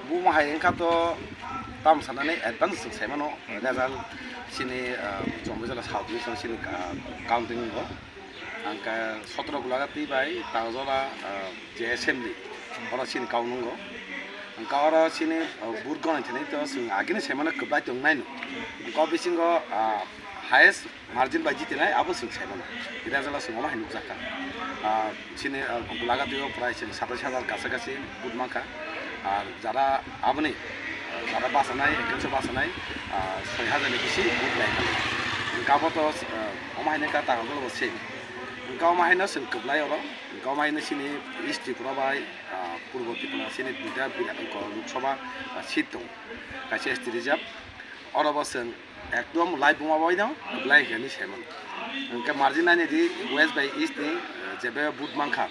Buma hayengka to tam sanane advance semano result sini jombejala saudi so sini counting go angka 17 gulagati bai tajola je assembly ora sini counting go angka ora sini burgon thene to sing agine semana kbai tongnai no ko bisingo highest margin bai jitinai abo sing semana ida jala singoma hinuk jaka sini gulagati প্রায় 27000 কাছাকাছি বুটমাখা আর যারা আপনি যারা বাসানাই একশো বাসানাই 6000 বেশি বুট লাইখালি গাবত অমাহিনেকা টাকাগুলো বসে গাও মাহিনা जों कबलाय अरो गाव माहिना सिनि इस्ट त्रिपुरा बाय पूर्व त्रिपुरा सिनि दुटा लोकसभा सीट दं कासे एसटी रिजार्व अरबो जों एकदम लाइभ बुमाबाय दं कबलाय हेनि सेमन ओंके मार्जिन नायनि दि वेस्ट बाय इस्ट नि जेबे बुट मांखा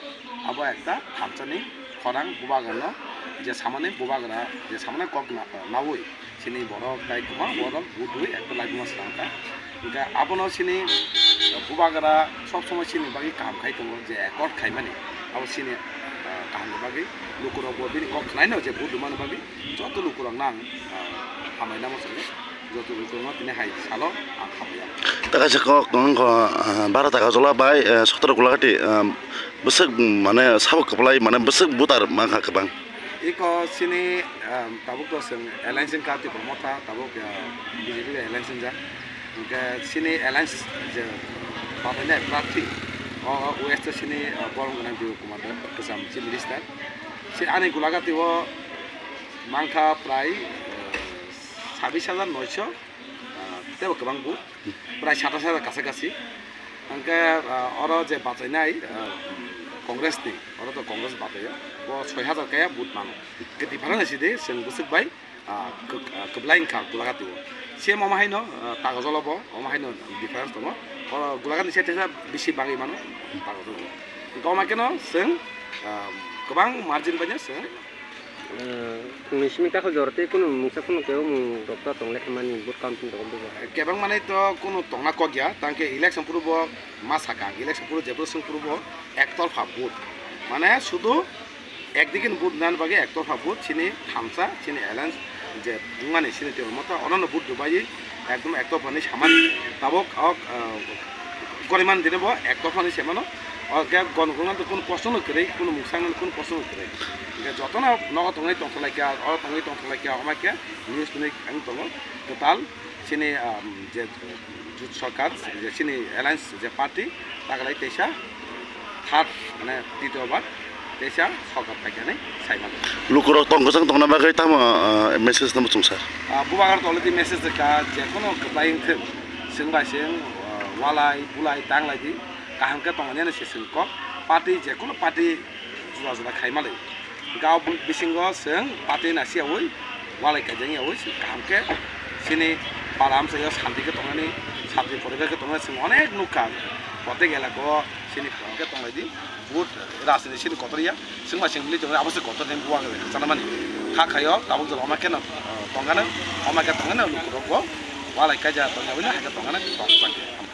आबो एकटा थामचनि खरां बुबागनो जे सामने बुबागरा जे सामने कक नावै सिनि बरो गाय कुमा बरो बुटुइ एकटा लाइभ बुमा सानका ओंके आबनो सिनि बुबागरा सब समय सिनि बागै काम खाइ दङ जे एकर्ड खाइमानि आबो सिनि काहानि बागै लुकुराव बिनि कक नायनो जे बुट माने बागै जत लुकुराव नां हामायना मसले जत लुकुराव तिनि हाइ सालो आं हामाया taka sekok ko 12 taka jola bai 17 gulagati besek mane sabuk keplai mane besek butar mangka kebang iko sini tabuk to sing alliance ka ti promota tabuk ya BJP alliance ja ke sini alliance je patene prati o west sini borong nang di hukumat kesam si minister si ane gulagati wo mangka prai 26900 tebo kebang bu prai 27000 kaçaকাছি angke oro je bachainai Congress ni oro to Congress bataya bo 6000 kaya boot mano ke difference aside जों busuk bai keblain ka gulagati wo se mama haino tagajolobo mama haino difference dong oro gulagati se tesa bisi bangi mano tagajolo goma keno जों गोबां margin banya जों Nismi takho jorte kuno musa kuno keo mu dokta tongle khamani vote counting to kombo kebang mane to kuno tongna kogya tangke election purbo masaka election purbo jebro sing purbo ektorfa vote মানে শুধু একদিকে vote দান বাগে একতরফা vote চিনি থামসা চিনি alliance যে মানে চিনি তের মতো অন্যান্য ভোট দুবাই একদম একতরফানি সামানি তাবক গরিমান দিনব একতরফানি সেমানো গণগণান্ত কোনো প্রশ্ন করে কোনো মুসাঙ্গন কোনো প্রশ্ন করে যত না নগদ তংলাই তংলাইকা অর তংলাই তংলাইকা আমাকে নিউজ তুই আমি তং টোটাল চিনি যে জুট সরকার যে চিনি অ্যালায়েন্স যে পার্টি তাগলাই তেসা থার্ড মানে তৃতীয়বার তেসা সরকার থাকে Saiman lukuro tongkosang tongna bagai tama message namu sungsar bubagar toledi message ka je kono kbaing thim singba sing walai bulai tanglai di kahangke tongane se singko party je kono party juwa juwa khaimale gaw bisingo sing party na sia oi walai ka jeng oi kahangke sini param se shanti ke tongane sabji poribe ke tongane sing onek nuka bote gela ko sini kahangke tonglai di बुट रासनि सिनि कतरिया सिंमा singly जों आबसे Qatar then बुवा गले सानामानि खाखायो Tabuk जों अमा केन तंगानो अमा के तंगानो लुकुरो वालाय काजा तंगावना हागा तंगानो तंगानो